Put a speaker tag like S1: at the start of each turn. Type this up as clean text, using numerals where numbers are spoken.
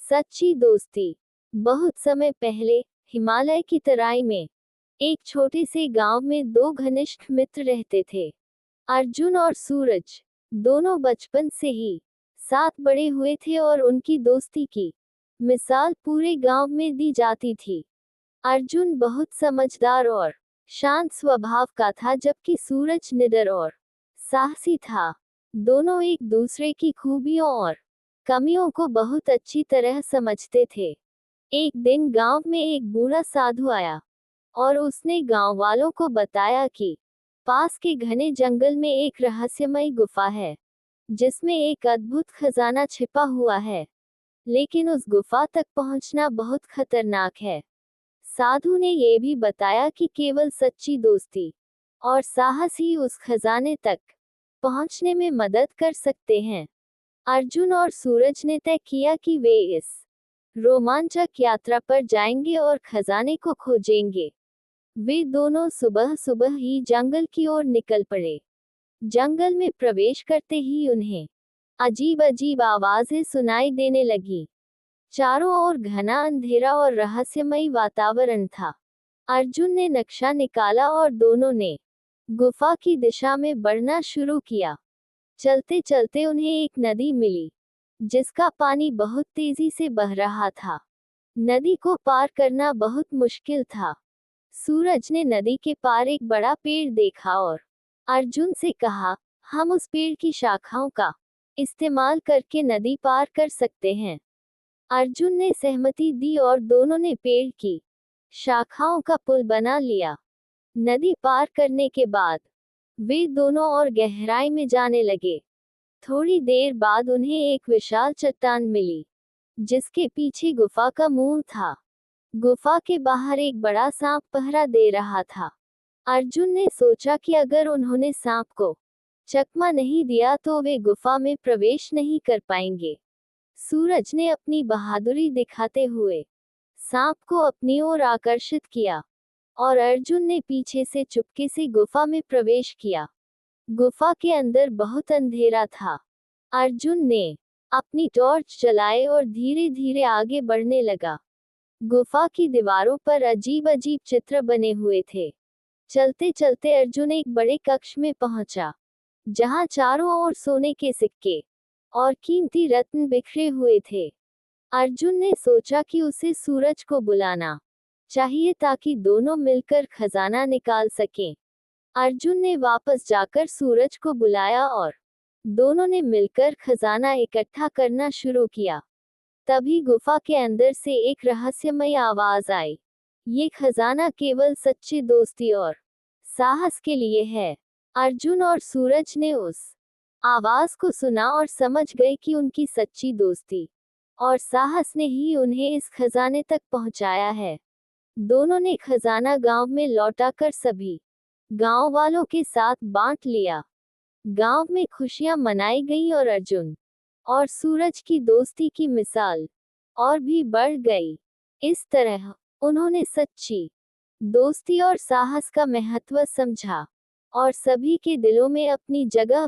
S1: सच्ची दोस्ती। बहुत समय पहले हिमालय की तराई में एक छोटे से गांव में दो घनिष्ठ मित्र रहते थे, अर्जुन और सूरज। दोनों बचपन से ही साथ बड़े हुए थे और उनकी दोस्ती की मिसाल पूरे गांव में दी जाती थी। अर्जुन बहुत समझदार और शांत स्वभाव का था, जबकि सूरज निडर और साहसी था। दोनों एक दूसरे की खूबियों और कमियों को बहुत अच्छी तरह समझते थे। एक दिन गांव में एक बूढ़ा साधु आया और उसने गांव वालों को बताया कि पास के घने जंगल में एक रहस्यमयी गुफा है, जिसमें एक अद्भुत खजाना छिपा हुआ है, लेकिन उस गुफा तक पहुंचना बहुत खतरनाक है। साधु ने यह भी बताया कि केवल सच्ची दोस्ती और साहस ही उस खजाने तक पहुंचने में मदद कर सकते हैं। अर्जुन और सूरज ने तय किया कि वे इस रोमांचक यात्रा पर जाएंगे और खजाने को खोजेंगे। वे दोनों सुबह सुबह ही जंगल की ओर निकल पड़े। जंगल में प्रवेश करते ही उन्हें अजीब अजीब आवाजें सुनाई देने लगी। चारों ओर घना अंधेरा और रहस्यमयी वातावरण था। अर्जुन ने नक्शा निकाला और दोनों ने गुफा की दिशा में बढ़ना शुरू किया। चलते चलते उन्हें एक नदी मिली, जिसका पानी बहुत तेजी से बह रहा था। नदी को पार करना बहुत मुश्किल था। सूरज ने नदी के पार एक बड़ा पेड़ देखा और अर्जुन से कहा, हम उस पेड़ की शाखाओं का इस्तेमाल करके नदी पार कर सकते हैं। अर्जुन ने सहमति दी और दोनों ने पेड़ की शाखाओं का पुल बना लिया। नदी पार करने के बाद वे दोनों और गहराई में जाने लगे। थोड़ी देर बाद उन्हें एक विशाल चट्टान मिली, जिसके पीछे गुफा का मुंह था। गुफा के बाहर एक बड़ा सांप पहरा दे रहा था। अर्जुन ने सोचा कि अगर उन्होंने सांप को चकमा नहीं दिया तो वे गुफा में प्रवेश नहीं कर पाएंगे। सूरज ने अपनी बहादुरी दिखाते हुए सांप को अपनी ओर आकर्षित किया और अर्जुन ने पीछे से चुपके से गुफा में प्रवेश किया। गुफा के अंदर बहुत अंधेरा था। अर्जुन ने अपनी टॉर्च जलाए और धीरे धीरे आगे बढ़ने लगा। गुफा की दीवारों पर अजीब अजीब चित्र बने हुए थे। चलते चलते अर्जुन एक बड़े कक्ष में पहुंचा, जहां चारों ओर सोने के सिक्के और कीमती रत्न बिखरे हुए थे। अर्जुन ने सोचा कि उसे सूरज को बुलाना चाहिए ताकि दोनों मिलकर खजाना निकाल सकें। अर्जुन ने वापस जाकर सूरज को बुलाया और दोनों ने मिलकर खजाना इकट्ठा करना शुरू किया। तभी गुफा के अंदर से एक रहस्यमय आवाज आई, ये खजाना केवल सच्ची दोस्ती और साहस के लिए है। अर्जुन और सूरज ने उस आवाज को सुना और समझ गए कि उनकी सच्ची दोस्ती और साहस ने ही उन्हें इस खजाने तक पहुंचाया है। दोनों ने खजाना गांव में लौटाकर सभी गांव वालों के साथ बांट लिया। गांव में खुशियां मनाई गईं और अर्जुन और सूरज की दोस्ती की मिसाल और भी बढ़ गई। इस तरह उन्होंने सच्ची दोस्ती और साहस का महत्व समझा और सभी के दिलों में अपनी जगह